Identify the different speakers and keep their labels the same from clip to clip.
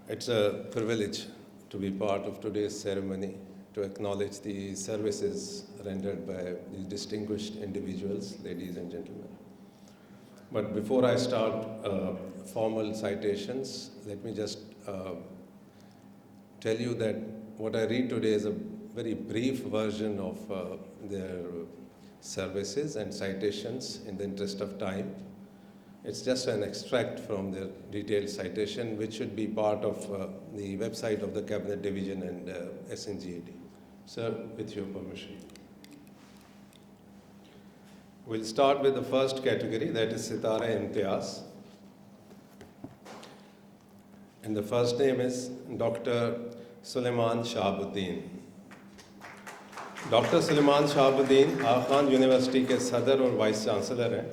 Speaker 1: It's a privilege to be part of today's ceremony to acknowledge the services rendered by these distinguished individuals, ladies and gentlemen. But before I start formal citations, let me just tell you that what I read today is a very brief version of their services and citations in the interest of time. It's just an extract from their detailed citation, which should be part of the website of the Cabinet Division and SNGAD. Sir, with your permission. We'll start with the first category, that is Sitara-e-Imtiaz. And the first name is Dr. Sulaiman Shahabuddin. Doctor Sulaiman Shahabuddin Agha Khan university کے صدر اور vice chancellor ہیں.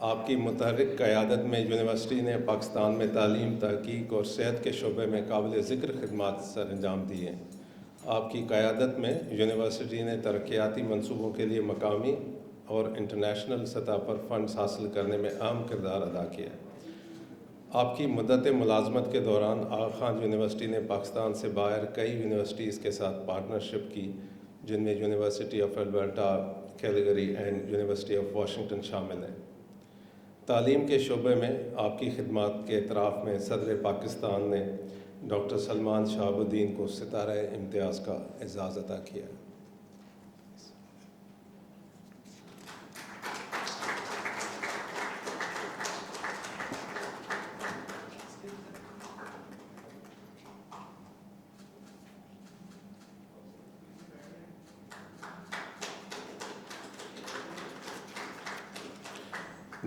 Speaker 1: آپ کی متحرک قیادت میں university نے پاکستان میں تعلیم، تحقیق اور صحت کے شعبے میں قابل ذکر خدمات سر انجام دی ہیں. آپ کی قیادت میں یونیورسٹی نے ترقیاتی منصوبوں کے لیے مقامی اور انٹرنیشنل سطح پر فنڈز حاصل کرنے میں اہم کردار ادا کیا ہے. آپ کی مدت ملازمت کے دوران آغا خان یونیورسٹی نے پاکستان سے باہر کئی یونیورسٹیز کے ساتھ پارٹنرشپ کی، جن میں university of Alberta, Calgary and university of Washington شامل ہیں. تعلیم کے شعبے میں آپ کی خدمات کے اعتراف میں صدر پاکستان نے ڈاکٹر سلمان شہاب الدین کو ستارہ امتیاز کا اعزاز عطا کیا.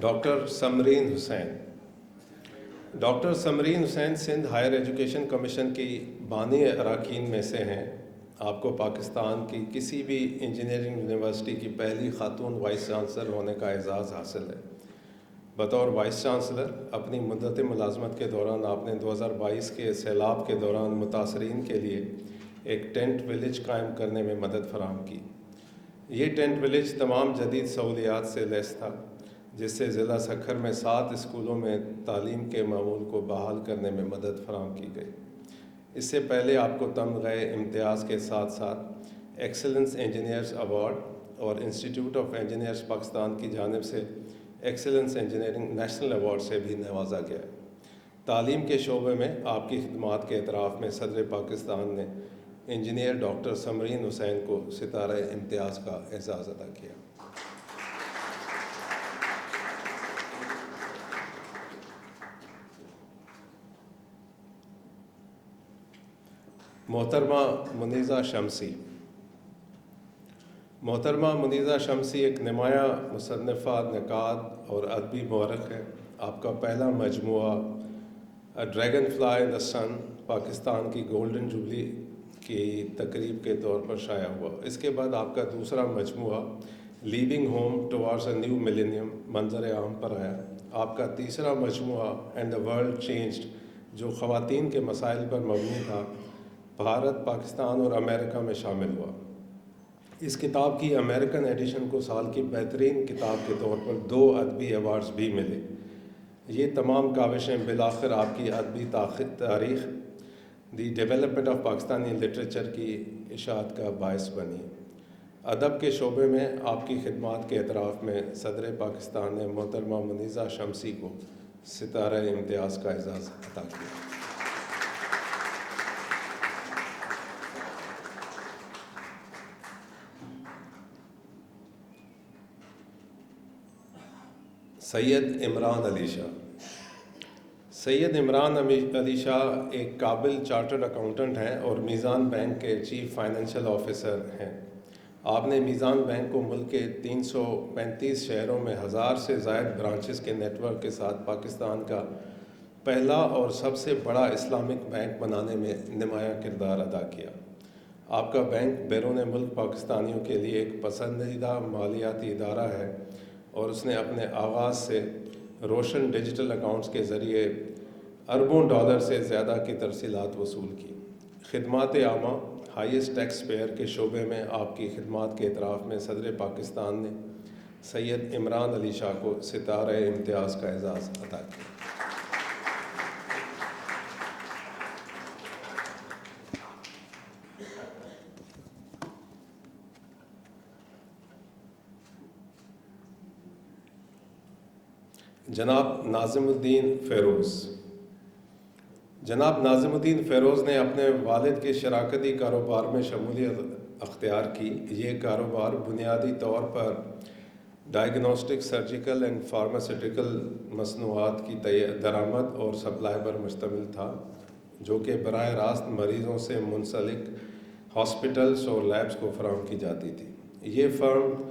Speaker 1: ڈاکٹر سمرین حسین. ڈاکٹر سمرین حسین سندھ ہائر ایجوکیشن کمیشن کی بانی اراکین میں سے ہیں. آپ کو پاکستان کی کسی بھی انجینئرنگ یونیورسٹی کی پہلی خاتون وائس چانسلر ہونے کا اعزاز حاصل ہے. بطور وائس چانسلر اپنی مدت ملازمت کے دوران آپ نے 2022 کے سیلاب کے دوران متاثرین کے لیے ایک ٹینٹ ولیج قائم کرنے میں مدد فراہم کی. یہ ٹینٹ ولیج تمام جدید سہولیات سے لیس تھا، جس سے ضلع سکھر میں 7 اسکولوں میں تعلیم کے معمول کو بحال کرنے میں مدد فراہم کی گئی. اس سے پہلے آپ کو تمغہ امتیاز کے ساتھ ساتھ ایکسلنس انجینئرز ایوارڈ اور انسٹیٹیوٹ آف انجینئرز پاکستان کی جانب سے ایکسلنس انجینئرنگ نیشنل ایوارڈ سے بھی نوازا گیا. تعلیم کے شعبے میں آپ کی خدمات کے اعتراف میں صدر پاکستان نے انجینئر ڈاکٹر سمرین حسین کو ستارہ امتیاز کا اعزاز عطا کیا. محترمہ منیزہ شمسی. محترمہ منیزہ شمسی ایک نمایاں مصنفہ، نقاد اور ادبی مورخ ہے. آپ کا پہلا مجموعہ ڈریگن فلائی ان دا سن پاکستان کی گولڈن جوبلی کی تقریب کے طور پر شائع ہوا. اس کے بعد آپ کا دوسرا مجموعہ living home towards a new millennium منظر عام پر آیا. آپ کا تیسرا مجموعہ اینڈ دا ورلڈ چینجڈ، جو خواتین کے مسائل پر مبنی تھا، بھارت، پاکستان اور امریکہ میں شامل ہوا. اس کتاب کی امریکن ایڈیشن کو سال کی بہترین کتاب کے طور پر 2 ادبی ایوارڈز بھی ملے. یہ تمام کاوشیں بالآخر آپ کی ادبی تاریخ، the development of Pakistani literature کی اشاعت کا باعث بنی. ادب کے شعبے میں آپ کی خدمات کے اعتراف میں صدر پاکستان نے محترمہ منیزہ شمسی کو ستارہ امتیاز کا اعزاز عطا کیا. سید عمران علی شاہ. سید عمران علی شاہ ایک قابل چارٹرڈ اکاؤنٹنٹ ہیں اور میزان بینک کے چیف فائنینشیل آفیسر ہیں. آپ نے میزان بینک کو ملک کے 335 شہروں میں 1000 سے زائد برانچز کے نیٹ ورک کے ساتھ پاکستان کا پہلا اور سب سے بڑا اسلامک بینک بنانے میں نمایاں کردار ادا کیا. آپ کا بینک بیرون ملک پاکستانیوں کے لیے ایک پسندیدہ مالیاتی ادارہ ہے اور اس نے اپنے آغاز سے روشن ڈیجیٹل اکاؤنٹس کے ذریعے اربوں ڈالر سے زیادہ کی ترسیلات وصول کی. خدمات عامہ، ہائیسٹ ٹیکس پیئر کے شعبے میں آپ کی خدمات کے اعتراف میں صدر پاکستان نے سید عمران علی شاہ کو ستارہ امتیاز کا اعزاز عطا کیا. جناب ناظم الدین فیروز۔ جناب ناظم الدین فیروز نے اپنے والد کے شراکتی کاروبار میں شمولیت اختیار کی۔ یہ کاروبار بنیادی طور پر ڈائگنوسٹک، سرجیکل اینڈ فارماسیوٹیکل مصنوعات کی درآمد اور سپلائی پر مشتمل تھا، جو کہ براہ راست مریضوں سے منسلک ہاسپٹلز اور لیبز کو فراہم کی جاتی تھی۔ یہ فرم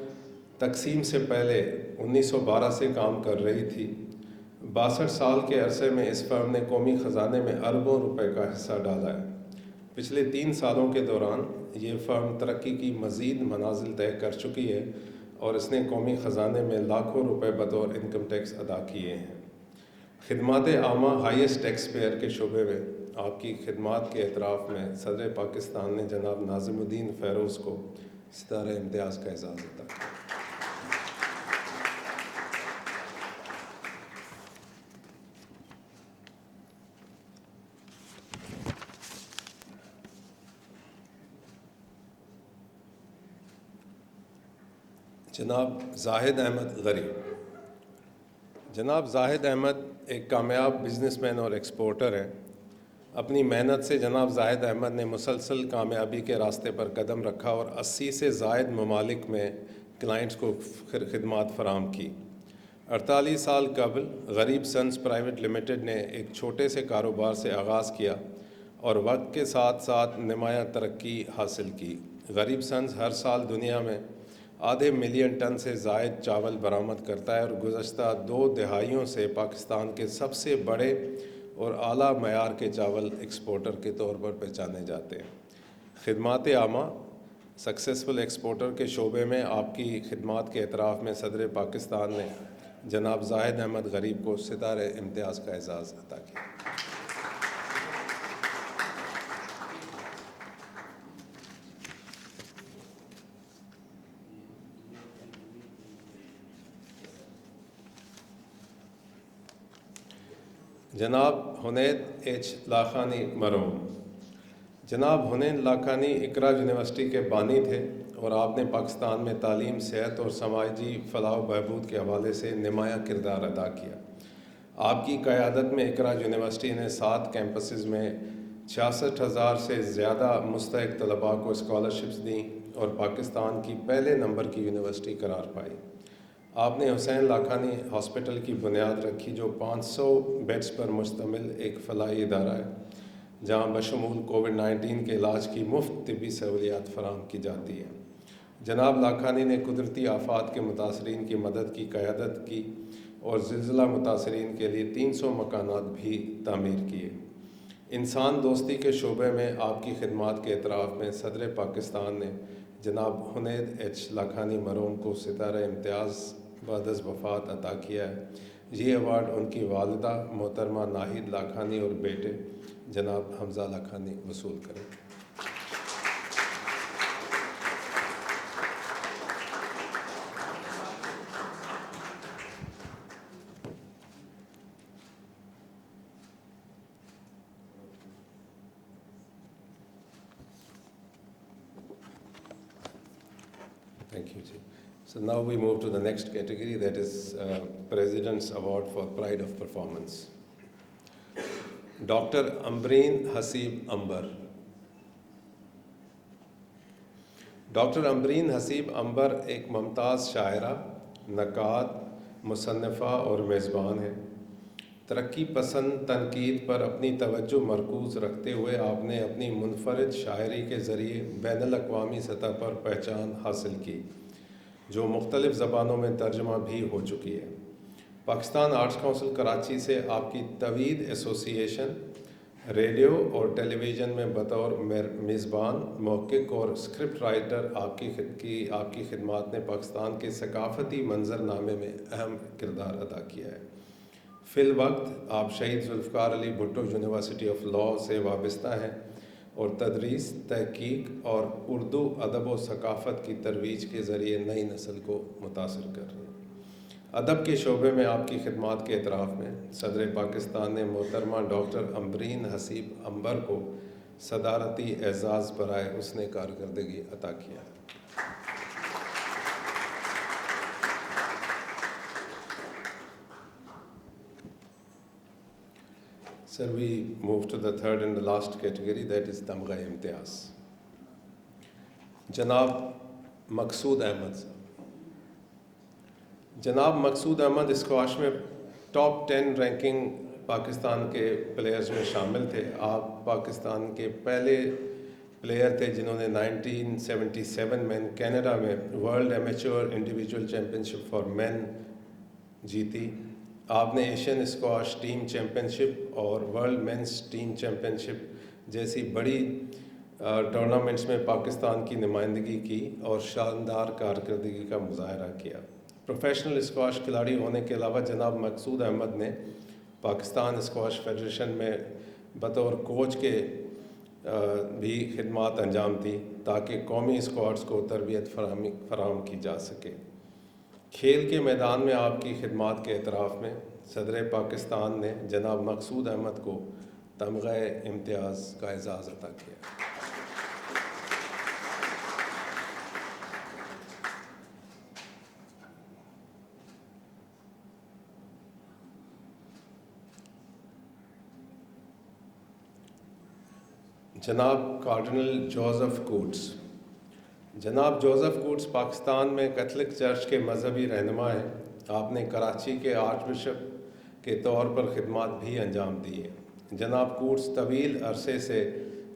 Speaker 1: تقسیم سے پہلے 1912 سے کام کر رہی تھی۔ 62 سال کے عرصے میں اس فرم نے قومی خزانے میں اربوں روپے کا حصہ ڈالا ہے۔ پچھلے 3 سالوں کے دوران یہ فرم ترقی کی مزید منازل طے کر چکی ہے اور اس نے قومی خزانے میں لاکھوں روپے بطور انکم ٹیکس ادا کیے ہیں۔ خدمات عامہ ہائیسٹ ٹیکس پیئر کے شعبے میں آپ کی خدمات کے اعتراف میں صدر پاکستان نے جناب ناظم الدین فیروز کو ستارہ امتیاز کا اعزاز عطا کیا۔ جناب زاہد احمد غریب۔ جناب زاہد احمد ایک کامیاب بزنس مین اور ایکسپورٹر ہیں۔ اپنی محنت سے جناب زاہد احمد نے مسلسل کامیابی کے راستے پر قدم رکھا اور 80 سے زائد ممالک میں کلائنٹس کو خدمات فراہم کی۔ 48 سال قبل غریب سنز پرائیویٹ لمیٹڈ نے ایک چھوٹے سے کاروبار سے آغاز کیا اور وقت کے ساتھ ساتھ نمایاں ترقی حاصل کی۔ غریب سنز ہر سال دنیا میں 0.5 ملین ٹن سے زائد چاول برآمد کرتا ہے اور گزشتہ 2 دہائیوں سے پاکستان کے سب سے بڑے اور اعلیٰ معیار کے چاول ایکسپورٹر کے طور پر پہچانے جاتے ہیں۔ خدمات عامہ سکسیسفل ایکسپورٹر کے شعبے میں آپ کی خدمات کے اعتراف میں صدر پاکستان نے جناب زاہد احمد غریب کو ستارہ امتیاز کا اعزاز عطا کیا۔ جناب حنید ایچ لاکھانی مرحوم۔ جناب حنید لاکھانی اقرا یونیورسٹی کے بانی تھے اور آپ نے پاکستان میں تعلیم، صحت اور سماجی فلاح و بہبود کے حوالے سے نمایاں کردار ادا کیا۔ آپ کی قیادت میں اقرا یونیورسٹی نے 7 کیمپسز میں 66,000 سے زیادہ مستحق طلباء کو اسکالرشپس دیں اور پاکستان کی پہلے نمبر کی یونیورسٹی قرار پائی۔ آپ نے حسین لاکھانی ہاسپٹل کی بنیاد رکھی، جو 500 بیڈز پر مشتمل ایک فلاحی ادارہ ہے، جہاں بشمول کووڈ-19 کے علاج کی مفت طبی سہولیات فراہم کی جاتی ہے۔ جناب لاکھانی نے قدرتی آفات کے متاثرین کی مدد کی قیادت کی اور زلزلہ متاثرین کے لیے 300 مکانات بھی تعمیر کیے۔ انسان دوستی کے شعبے میں آپ کی خدمات کے اعتراف میں صدر پاکستان نے جناب حنید ایچ لاکھانی مرحوم کو ستارہ امتیاز بعد از وفات عطا کیا ہے۔ یہ ایوارڈ ان کی والدہ محترمہ ناہید لاکھانی اور بیٹے جناب حمزہ لاکھانی وصول کریں۔ Thank you, Ji. So now we move to the next category, that is President's Award for Pride of Performance. Dr. Ambreen Hasib Ambar. Doctor Ambreen Haseeb Ambar ایک ممتاز شاعرہ، نقاد، مصنفہ اور میزبان ہیں۔ ترقی پسند تنقید پر اپنی توجہ مرکوز رکھتے ہوئے آپ نے اپنی منفرد شاعری کے ذریعے بین الاقوامی سطح پر پہچان حاصل کی، جو مختلف زبانوں میں ترجمہ بھی ہو چکی ہے۔ پاکستان آرٹس کونسل کراچی سے آپ کی طویل ایسوسی ایشن، ریڈیو اور ٹیلی ویژن میں بطور میزبان، محقق اور اسکرپٹ رائٹر آپ کی خدمات نے پاکستان کے ثقافتی منظرنامے میں اہم کردار ادا کیا ہے۔ فی الوقت آپ شہید Zulfiqar Ali Bhutto university of law سے وابستہ ہیں اور تدریس، تحقیق اور اردو ادب و ثقافت کی ترویج کے ذریعے نئی نسل کو متاثر کر رہے ہیں۔ ادب کے شعبے میں آپ کی خدمات کے اعتراف میں صدر پاکستان نے محترمہ ڈاکٹر امبرین حسیب امبر کو صدارتی اعزاز برائے حسن کارکردگی عطا کیا۔ Sir, we move to the third and the last category, that is Tamgha Imtiaz. Janab Maqsood Ahmed sir. جناب مقصود احمد اسکواش میں ٹاپ 10 رینکنگ پاکستان کے پلیئرز میں شامل تھے. آپ پاکستان کے پہلے پلیئر تھے جنہوں نے 1977 میں کینیڈا میں world amateur individual championship for men جیتی. آپ نے Asian squash team championship اور world men's team championship جیسی بڑی ٹورنامنٹس میں پاکستان کی نمائندگی کی اور شاندار کارکردگی کا مظاہرہ کیا. پروفیشنل اسکواش کھلاڑی ہونے کے علاوہ جناب مقصود احمد نے پاکستان اسکواش فیڈریشن میں بطور کوچ کے بھی خدمات انجام دی تاکہ قومی اسکواڈز کو تربیت فراہم کی جا سکے. کھیل کے میدان میں آپ کی خدمات کے اعتراف میں صدر پاکستان نے جناب مقصود احمد کو تمغہ امتیاز کا اعزاز عطا کیا. جناب کارڈنل جوزف کوٹس. جناب جوزف کوٹس پاکستان میں کیتھولک چرچ کے مذہبی رہنما ہیں. آپ نے کراچی کے آرچ بشپ کے طور پر خدمات بھی انجام دی ہیں. جناب کوٹس طویل عرصے سے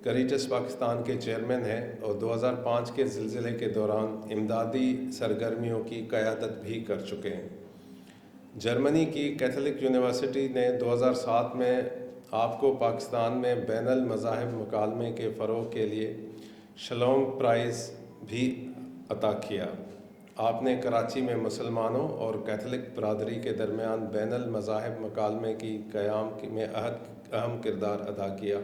Speaker 1: کریٹس پاکستان کے چیئرمین ہیں اور 2005 کے زلزلے کے دوران امدادی سرگرمیوں کی قیادت بھی کر چکے ہیں. جرمنی کی کیتھولک یونیورسٹی نے 2007 میں آپ کو پاکستان میں بین المذاہب مکالمے کے فروغ کے لیے شلونگ پرائز بھی عطا کیا. آپ نے کراچی میں مسلمانوں اور کیتھولک برادری کے درمیان بین المذاہب مکالمے کی قیام میں اہم کردار ادا کیا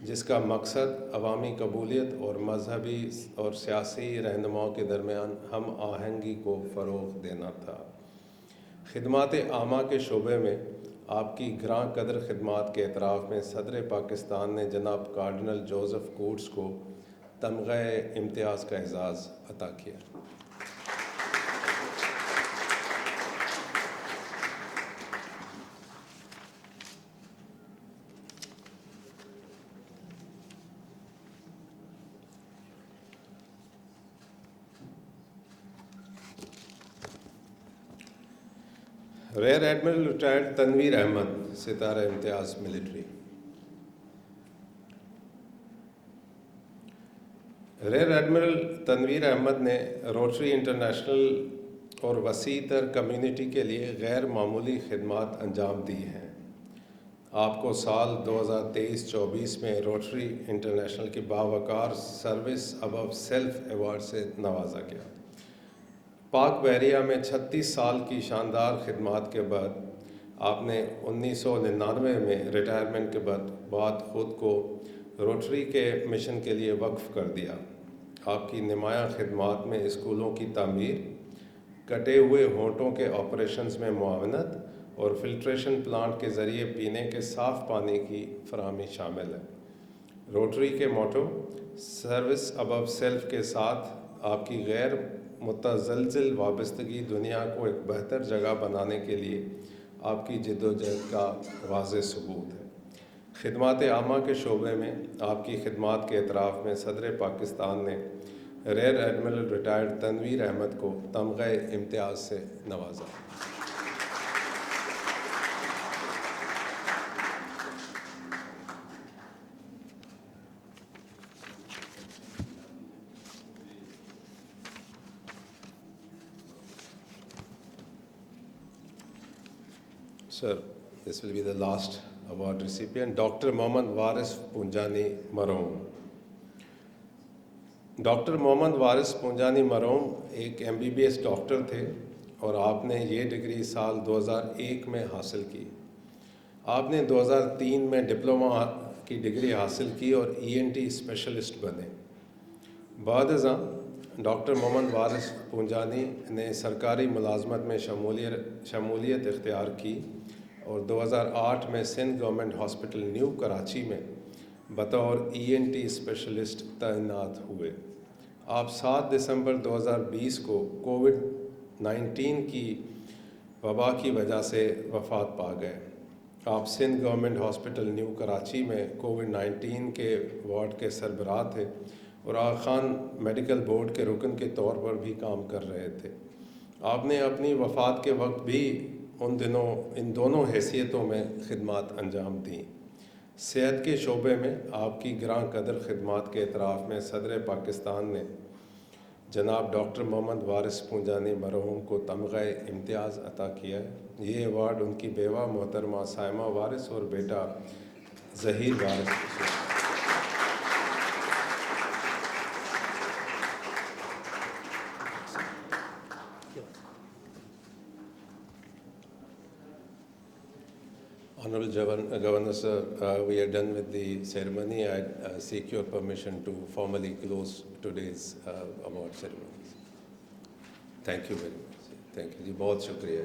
Speaker 1: جس کا مقصد عوامی قبولیت اور مذہبی اور سیاسی رہنماؤں کے درمیان ہم آہنگی کو فروغ دینا تھا. خدمات عامہ کے شعبے میں آپ کی گراں قدر خدمات کے اعتراف میں صدر پاکستان نے جناب کارڈنل جوزف کوٹس کو تمغہ امتیاز کا اعزاز عطا کیا. Rear admiral retired Tanvir Ahmed Sitara Imtiaz military. Rear admiral Tanvir Ahmed نے روٹری انٹرنیشنل اور وسیع تر کمیونٹی کے لیے غیر معمولی خدمات انجام دی ہیں. آپ کو سال 2023-24 میں روٹری انٹرنیشنل کی باوقار سروس ابو سیلف ایوارڈ سے نوازا گیا. پاک بحریہ میں 36 سال کی شاندار خدمات کے بعد آپ نے 1999 میں ریٹائرمنٹ کے بعد خود کو روٹری کے مشن کے لیے وقف کر دیا. آپ کی نمایاں خدمات میں اسکولوں کی تعمیر، کٹے ہوئے ہونٹوں کے آپریشنز میں معاونت اور فلٹریشن پلانٹ کے ذریعے پینے کے صاف پانی کی فراہمی شامل ہے. روٹری کے موٹو سروس ابو سیلف کے ساتھ آپ کی غیر متزلزل وابستگی دنیا کو ایک بہتر جگہ بنانے کے لیے آپ کی جدوجہد کا واضح ثبوت ہے. خدمات عامہ کے شعبے میں آپ کی خدمات کے اعتراف میں صدر پاکستان نے rear admiral retired Tanvir Ahmed کو تمغہ امتیاز سے نوازا. Sir, this will be the last award recipient, Dr. Mohammad Waris Punjani Maroon. Doctor Mohammad Waris Punjani مرحوم ایک MBBS ڈاکٹر تھے اور آپ نے یہ ڈگری سال 2001 میں حاصل کی. آپ نے 2003 میں ڈپلومہ کی ڈگری حاصل کی اور ENT اسپیشلسٹ بنے. بعد ازاں ڈاکٹر محمد وارث پونجانی نے سرکاری ملازمت میں شمولیت اختیار کی اور 2008 میں Sindh government hospital new Karachi میں بطور ENT اسپیشلسٹ تعینات ہوئے. آپ 7 دسمبر 2020 کو کووڈ-19 کی وبا کی وجہ سے وفات پا گئے. آپ Sindh government hospital new Karachi میں کووڈ-19 کے وارڈ کے سربراہ تھے اور آغا خان میڈیکل بورڈ کے رکن کے طور پر بھی کام کر رہے تھے۔ آپ نے اپنی وفات کے وقت بھی ان دونوں حیثیتوں میں خدمات انجام دیں۔ صحت کے شعبے میں آپ کی گراں قدر خدمات کے اعتراف میں صدر پاکستان نے جناب ڈاکٹر محمد وارث پونجانی مرحوم کو تمغہ امتیاز عطا کیا ہے۔ یہ ایوارڈ ان کی بیوہ محترمہ سائمہ وارث اور بیٹا ظہیر وارث کو Honorable Governor Sir, we are done with the ceremony. I seek your permission to formally close today's award ceremony. Thank you very much. Thank you. جی بہت شکریہ.